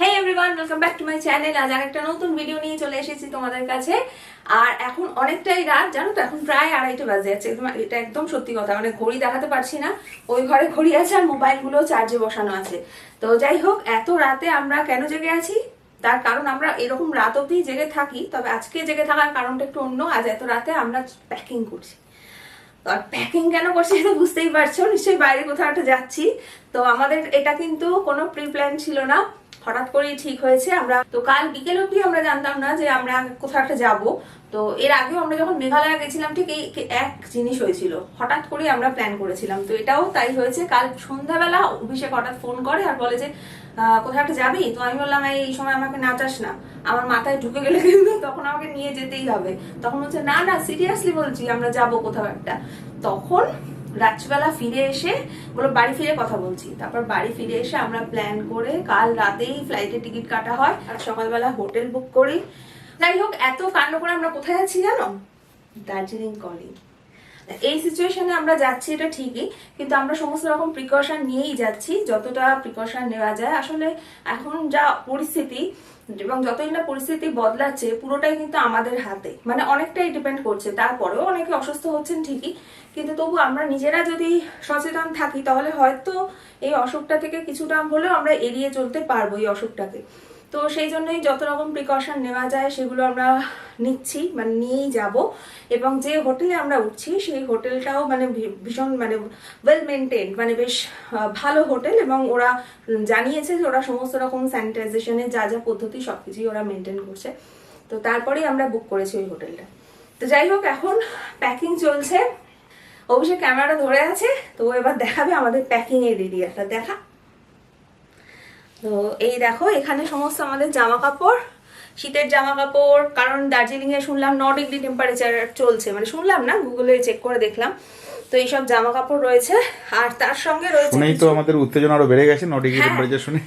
Hey everyone, welcome back to my channel. আজ আরেকটা নতুন ভিডিও নিয়ে চলে এসেছি তোমাদের কাছে। আর এখন অনেকটাই রাত, জানো তো, এখন প্রায় 2:30 বাজে যাচ্ছে। এটা একদম সত্যি কথা, মানে ঘড়ি দেখাতে পারছি না। ওই ঘরে ঘড়ি আছে আর মোবাইলগুলো চার্জে বসানো আছে। তো যাই হোক, এত রাতে আমরা কেন জেগে আছি তার কারণ, আমরা এরকম রাত অবধি জেগে থাকি, তবে আজকে জেগে থাকার কারণটা একটু অন্য। আজ এত রাতে আমরা প্যাকিং করছি। আর প্যাকিং কেন করছি এটা বুঝতেই পারছো, নিশ্চয়ই বাইরে কোথাও একটা যাচ্ছি। তো আমাদের এটা কিন্তু কোনো প্রি প্ল্যান ছিল না, হঠাৎ করেই ঠিক হয়েছে। আমরা তো কাল বিকেল অবধি আমরা জানতাম না যে আমরা কোথাও একটা যাব। তো এর আগেও আমরা যখন মেঘালয় গেছিলাম ঠিক এই এক জিনিস হয়েছিল, হঠাৎ করে আমরা প্ল্যান করেছিলাম। তো এটাও তাই হয়েছে। কাল সন্ধ্যাবেলা অভিষেক হঠাৎ ফোন করে আর বলে যে কোথাও একটা যাবি। তো আমি বললাম এই সময় আমাকে নাচাস না, আমার মাথায় ঢুকে গেলে কিন্তু তখন আমাকে নিয়ে যেতেই হবে। তখন হচ্ছে না না সিরিয়াসলি বলছি আমরা যাব কোথাও একটা। তখন রাত্রিবেলা ফিরে এসে বলো বাড়ি ফিরে কথা বলছি, তারপর বাড়ি ফিরে এসে আমরা প্ল্যান করে কাল রাতেই ফ্লাইটের টিকিট কাটা হয় আর সকালবেলা হোটেল বুক করি। যাই হোক, এত কাণ্ড করে আমরা কোথায় যাচ্ছি জানো? দার্জিলিং কলিং। এই সিচুয়েশনে আমরা যাচ্ছি এটা ঠিকই, কিন্তু আমরা সমস্ত রকম প্রিকশন নিয়েই যাচ্ছি, যতটা প্রিকশন নেওয়া যায়। আসলে এখন যা পরিস্থিতি এবং যতই না পরিস্থিতি বদলাচ্ছে, পুরোটাই কিন্তু আমাদের হাতে, মানে অনেকটাই ডিপেন্ড করছে। তারপরেও অনেকে অসুস্থ হচ্ছেন ঠিকই, কিন্তু তবু আমরা নিজেরা যদি সচেতন থাকি তাহলে হয়তো এই অসুখটা থেকে কিছুটা হলেও আমরা এড়িয়ে চলতে পারবো এই অসুখটাকে। তো সেই জন্যই যত রকম প্রিকশন নেওয়া যায় সেগুলো আমরা নিচ্ছি, মানে নিয়েই যাব। এবং যে হোটেলে আমরা উঠছি সেই হোটেলটাও মানে ভীষণ মানে ওয়েল মেনটেন, মানে বেশ ভালো হোটেল। এবং ওরা জানিয়েছে যে ওরা সমস্ত রকম স্যানিটাইজেশনের যা যা পদ্ধতি সবকিছুই ওরা মেনটেন করছে। তো তারপরেই আমরা বুক করেছি ওই হোটেলটা। তো যাই হোক, এখন প্যাকিং চলছে। অভিষেক ক্যামেরাটা ধরে আছে, তো এবার দেখাবে আমাদের প্যাকিং এর এরিয়াটা। দেখা। তো এই দেখো, এখানে সমস্ত আমাদের জামা কাপড়, শীতের জামা কাপড়, কারণ দার্জিলিং এ শুনলাম 9 ডিগ্রি টেম্পারেচার চলছে, মানে শুনলাম না, গুগলে চেক করে দেখলাম। তো এইসব জামা কাপড় রয়েছে। আর তার সঙ্গে রয়েছে, শুনেই তো আমাদের উত্তেজনা আরো বেড়ে গেছে 9 ডিগ্রি টেম্পারেচার শুনে।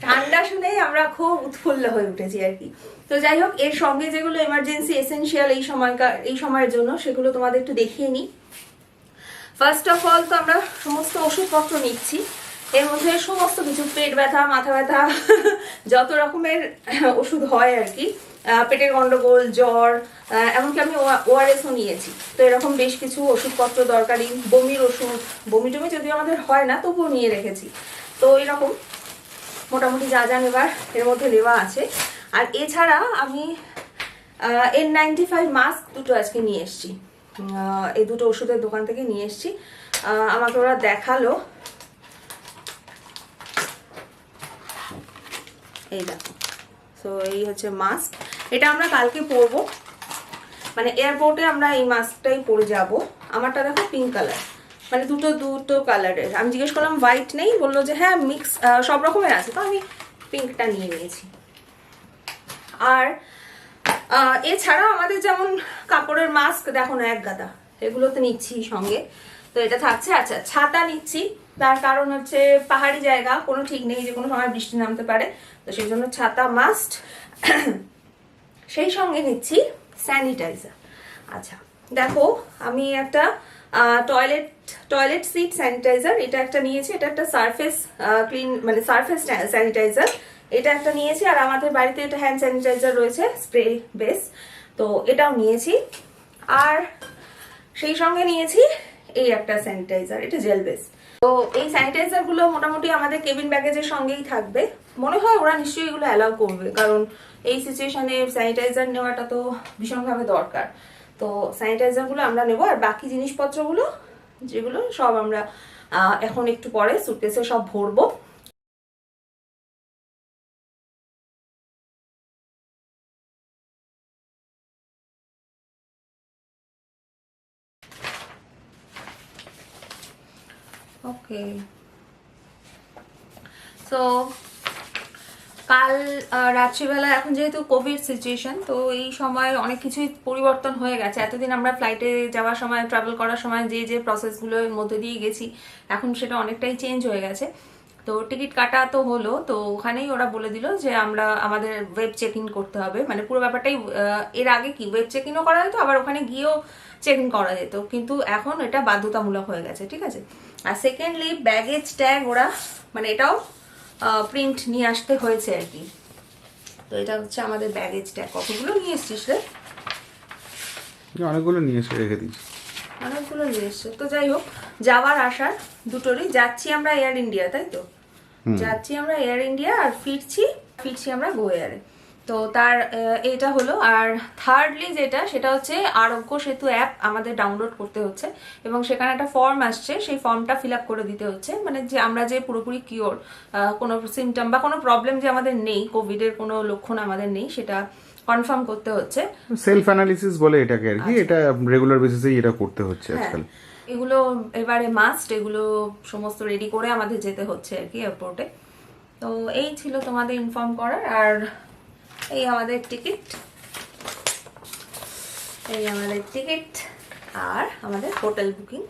ঠান্ডা শুনেই আমরা খুব উৎফুল্ল হয়ে উঠেছি আর কি। তো যাই হোক, এর সঙ্গে যেগুলো এমার্জেন্সি এসেনশিয়াল এই সময়ের জন্য, সেগুলো তোমাদের একটু দেখিয়ে নিই। ফার্স্ট অফ অল তো আমরা সমস্ত ওষুধপত্র নিচ্ছি। এর মধ্যে সমস্ত কিছু, পেট ব্যথা, মাথা ব্যথা, যত রকমের ওষুধ হয় আর কি, পেটের গন্ডগোল, জ্বর, এমনকি আমি ওআরএসও নিয়েছি। তো এরকম বেশ কিছু ওষুধপত্র দরকারি, বমির ওষুধ, বমি টমি যদিও আমাদের হয় না তবুও নিয়ে রেখেছি। তো এরকম মোটামুটি যা যা নেবার এর মধ্যে নেওয়া আছে। আর এছাড়া আমি N95 মাস্ক দুটো আজকে নিয়ে এসেছি, এই দুটো ওষুধের দোকান থেকে নিয়ে এসেছি। আমাকে ওরা দেখালো, এই দেখো। তো এই হচ্ছে মাস্ক, এটা আমরা কালকে পরবো, মানে এয়ারপোর্টে আমরা এই মাস্কটাই পরে যাব। আমারটা দেখো পিঙ্ক কালার, মানে দুটো কালারের। আমি জিজ্ঞেস করলাম হোয়াইট নেই, বললো যে হ্যাঁ মিক্স সব রকমের আছে, তো আমি পিঙ্কটা নিয়ে নিয়েছি। আর এছাড়া আমাদের যেমন কাপড়ের মাস্ক দেখো না এক গাদা, এগুলো তো নিচ্ছি সঙ্গে। তো এটা থাকছে। আচ্ছা, ছাতা নিচ্ছি, তার কারণ হচ্ছে পাহাড়ি জায়গা, কোনো ঠিক নেই, যে কোনো সময় বৃষ্টি নামতে পারে, তো সেই জন্য ছাতা মাস্ট। সেই সঙ্গে নিচ্ছি স্যানিটাইজার। আচ্ছা দেখো, আমি একটা টয়লেট সিট স্যানিটাইজার এটা একটা নিয়েছি, এটা একটা সারফেস ক্লিন মানে সারফেস স্যানিটাইজার, এটা একটা নিয়েছি। আর আমাদের বাড়িতে এটা হ্যান্ড স্যানিটাইজার রয়েছে স্প্রে বেস, তো এটাও নিয়েছি। আর সেই সঙ্গে নিয়েছি এই একটা স্যানিটাইজার, এটা জেল বেস। তো এই স্যানিটাইজার গুলো মোটামুটি আমাদের কেবিন ব্যাগেজের সঙ্গেই থাকবে। মনে হয় ওরা নিশ্চয়ই এগুলো অ্যালাউ করবে, কারণ এই সিচুয়েশনে স্যানিটাইজার নেওয়াটা তো ভীষণভাবে দরকার। তো স্যানিটাইজার গুলো আমরা নেবো। আর বাকি জিনিসপত্রগুলো যেগুলো সব আমরা এখন একটু পরে সুটকেসে সব ভরবো। ওকে, সো কাল রাত্রিবেলা, এখন যেহেতু কোভিড সিচুয়েশন, তো এই সময় অনেক কিছুই পরিবর্তন হয়ে গেছে। এতদিন আমরা ফ্লাইটে যাওয়ার সময়, ট্রাভেল করার সময় যে প্রসেসগুলোর মধ্যে দিয়ে গেছি, এখন সেটা অনেকটাই চেঞ্জ হয়ে গেছে। তো টিকিট কাটা তো হলো, তো ওখানেই ওরা বলে দিল যে আমাদের ওয়েব চেক ইন করতে হবে, মানে পুরো ব্যাপারটাই। এর আগে কি ওয়েব চেক ইনও করা যেত, আবার ওখানে গিয়েও চেক ইন করা যেত, কিন্তু এখন এটা বাধ্যতামূলক হয়ে গেছে, ঠিক আছে। আর সেকেন্ডলি ব্যাগেজ ট্যাগ ওরা, মানে এটাও প্রিন্ট নিয়ে আসতে হয়েছে আর কি। তো এটা হচ্ছে আমাদের ব্যাগেজ ট্যাগ। কতগুলো নিয়ে এসছিস রে? অনেকগুলো নিয়ে এসে রেখে দিয়েছি। অনেকগুলো নিয়ে এসছে। তো যাই হোক, যাওয়ার আসার দুটোরই, যাচ্ছি আমরা এয়ার ইন্ডিয়া, তাই তো? যাচ্ছি আমরা এয়ার ইন্ডিয়া আর ফিরছি আমরা গো এয়ারে। তো তার এটা হলো। আর থার্ডলি যেটা, সেটা হচ্ছে আরোগ্য সেতু অ্যাপ আমাদের ডাউনলোড করতে হচ্ছে এবং সেখানে একটা ফর্ম আসছে, সেই ফর্মটা ফিল আপ করে দিতে হচ্ছে। মানে যে আমরা যে পুরোপুরি কিওর, কোনো সিমটম বা কোনো প্রবলেম যে আমাদের নেই, কোভিডের কোনো লক্ষণ আমাদের নেই, সেটা কনফার্ম করতে হচ্ছে। সেলফ অ্যানালিসিস বলে এটাকে আর কি। এটা রেগুলার বেসিসেই এটা করতে হচ্ছে আজকাল। এগুলো এবারে মাস্ট, এগুলো সমস্ত রেডি করে আমাদের যেতে হচ্ছে আর কি এয়ারপোর্টে। তো এই ছিল তোমাদের ইনফর্ম করার। আর এই আমাদের টিকিট, আর আমাদের হোটেল বুকিং,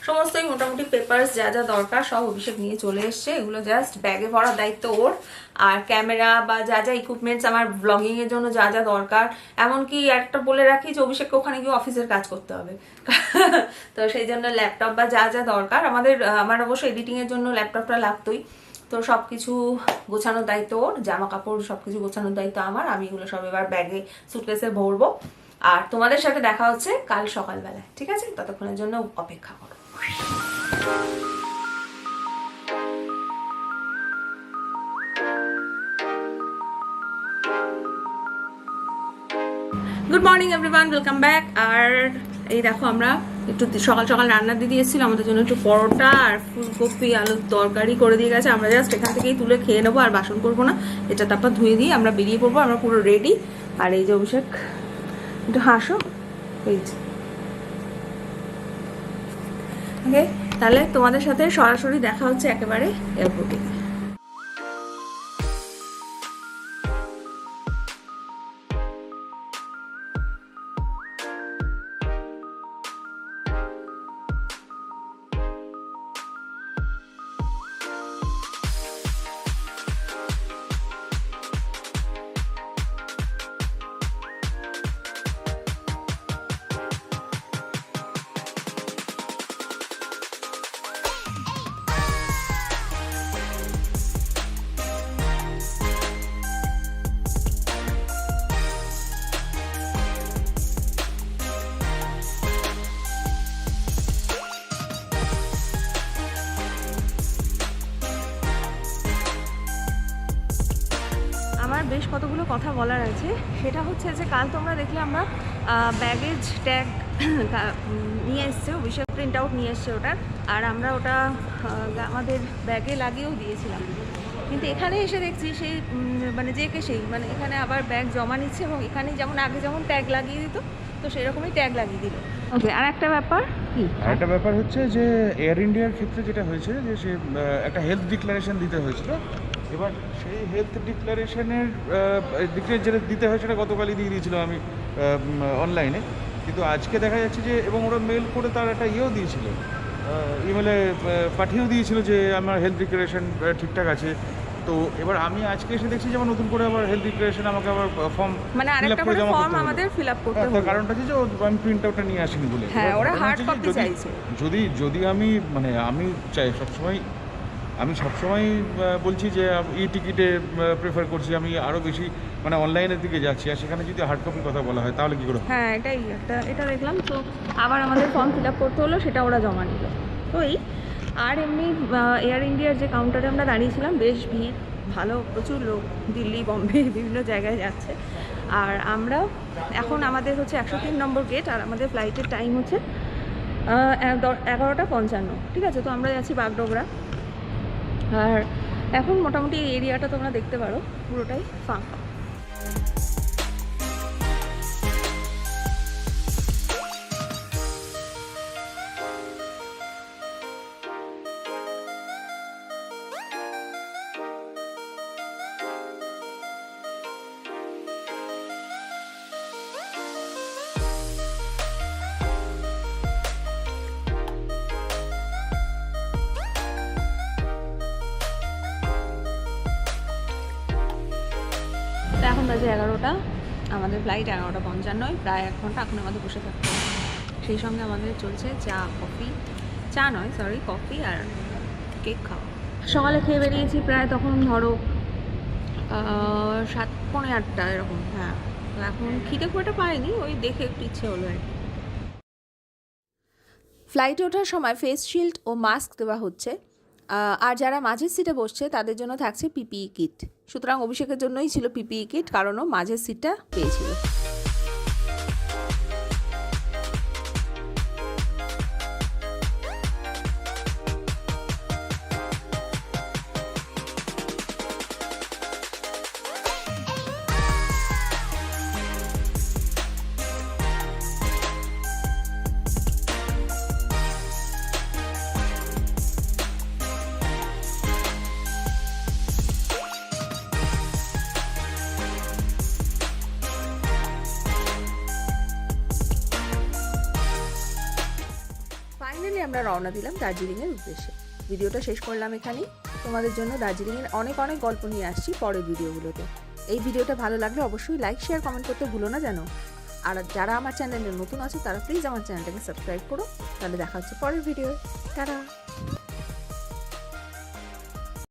সমস্তই মোটামুটি পেপারস যা যা দরকার সব অভিষেক নিয়ে চলে এসছে। এগুলো জাস্ট ব্যাগে ভরার দায়িত্ব ওর। আর ক্যামেরা বা যা যা ইকুইপমেন্টস আমার ব্লগিং এর জন্য যা যা দরকার, এমনকি একটা বলে রাখি যে অভিষেককে ওখানে গিয়ে অফিসের কাজ করতে হবে। তো সেই জন্য ল্যাপটপ বা যা যা দরকার, আমার অবশ্য এডিটিং এর জন্য ল্যাপটপটা লাগতোই। তো সবকিছু গোছানোর দায়িত্ব ওর, জামা কাপড় সবকিছু গোছানোর দায়িত্ব আমার। আমি এগুলো সব এবার ব্যাগে সুটকেসে ভরবো। আর তোমাদের সাথে দেখা হচ্ছে কাল সকালবেলায়, ঠিক আছে? ততক্ষণের জন্য অপেক্ষা করো। Good morning everyone, welcome back. আর এই দেখো, আমরা একটু সকাল সকাল রান্না দিদি এসেছিল আমাদের জন্য, একটু পরোটা আর ফুলকপি আলুর তরকারি করে দিয়ে গেছে। আমরা জাস্ট এখান থেকেই তুলে খেয়ে নেবো, আর বাসন করবো না। এটা তারপর ধুয়ে দিয়ে আমরা বেরিয়ে পড়বো। আমরা পুরো রেডি। আর এই যে অভিষেক, একটু হাসো। এই যে ওকে, তাহলে তোমাদের সাথে সরাসরি দেখা হচ্ছে একেবারে এয়ারপোর্টে। আমার বেশ কতগুলো কথা বলার আছে। সেটা হচ্ছে যে কাল তোমরা দেখলে আমরা ব্যাগেজ ট্যাগ নিয়ে এসছে, অভিষেক প্রিন্ট আউট নিয়ে এসছে ওটার। আর আমরা ওটা আমাদের ব্যাগে লাগিয়েও দিয়েছিলাম। কিন্তু এখানে এসে দেখছি সেই মানে মানে এখানে আবার ব্যাগ জমা নিচ্ছে এবং এখানে যেমন আগে যেমন ট্যাগ লাগিয়ে দিত, তো সেরকমই ট্যাগ লাগিয়ে দিল। ওকে, আর একটা ব্যাপার কি, একটা ব্যাপার হচ্ছে যে এয়ার ইন্ডিয়ার ক্ষেত্রে যেটা হয়েছে যে সে একটা হেলথ ডিক্লারেশন দিতে হয়েছিল। এবার সেই হেলথ ডিক্লারেশনের যেটা দিতে হয় সেটা গতকালই দিয়ে দিয়েছিল আমি অনলাইনে। কিন্তু আজকে দেখা যাচ্ছে যে, এবং ওরা মেল করে তার একটা ইয়েও দিয়েছিল, ইমেলে পাঠিয়েও দিয়েছিল যে আমার হেলথ ডিক্লারেশন ঠিকঠাক আছে। তো এবার আমি আজকে এসে দেখছি যে আমার নতুন করে আবার হেলথ ডিক্লারেশন আমাকে আবার ফর্ম মানে আরেকটা করে ফর্ম আমাদের ফিল আপ করতে হবে। কারণটা হচ্ছে যে আমি প্রিন্ট আউটটা নিয়ে আসিনি বলে। হ্যাঁ, ওরা হার্ড কপি চাইছে। যদি আমি চাই আমি সবসময় বলছি যে ই টিকিটে প্রেফার করছি, আমি আরও বেশি মানে অনলাইনের দিকে যাচ্ছি। আর সেখানে যদি হার্ড কপির কথা বলা হয় তাহলে কী করে? হ্যাঁ, এটা দেখলাম। তো আবার আমাদের ফর্ম ফিল আপ করতে হলো, সেটা ওরা জমা নিল। তো এই আর এমনি এয়ার ইন্ডিয়ার যে কাউন্টারে আমরা দাঁড়িয়েছিলাম, বেশ ভিড়, ভালো, প্রচুর লোক দিল্লি বম্বে বিভিন্ন জায়গায় যাচ্ছে। আর আমরা এখন আমাদের হচ্ছে 103 নম্বর গেট, আর আমাদের ফ্লাইটের টাইম হচ্ছে 11:55, ঠিক আছে? তো আমরা যাচ্ছি বাগডোগরা। আর এখন মোটামুটি এই এরিয়াটা তোমরা দেখতে পারো পুরোটাই ফাঁকা। এখন বাজে 11টা, আমাদের ফ্লাইট 11:55, প্রায় 1 ঘন্টা এখন আমাদের বসে থাকতে হবে। সেই সঙ্গে আমাদের চলছে কফি আর কেক খাওয়া। সকালে খেয়ে বেরিয়েছি প্রায় তখন ধরো 7:45 এরকম। হ্যাঁ, তো এখন খিদে খুব একটা পাইনি, ওই দেখে একটু ইচ্ছে হলো আর কি। ফ্লাইটে ওঠার সময় ফেস শিল্ড ও মাস্ক দেওয়া হচ্ছে, আর যারা মাঝের সিটে বসছে তাদের জন্য থাকছে পিপিই কিট। সুতরাং অভিষেকের জন্যই ছিল পিপিই কিট, কারণ ও মাঝের সিটটা পেয়েছিল। ফাইনালি আমরা রওনা দিলাম দার্জিলিংয়ের উদ্দেশ্যে। ভিডিওটা শেষ করলাম এখানেই। তোমাদের জন্য দার্জিলিংয়ের অনেক অনেক গল্প নিয়ে আসছি পরের ভিডিওগুলোতে। এই ভিডিওটা ভালো লাগলে অবশ্যই লাইক শেয়ার কমেন্ট করতে ভুলো না যেন। আর যারা আমার চ্যানেলে নতুন আছে তারা প্লিজ আমার চ্যানেলটাকে সাবস্ক্রাইব করো। তাহলে দেখা হচ্ছে পরের ভিডিও। টাটা।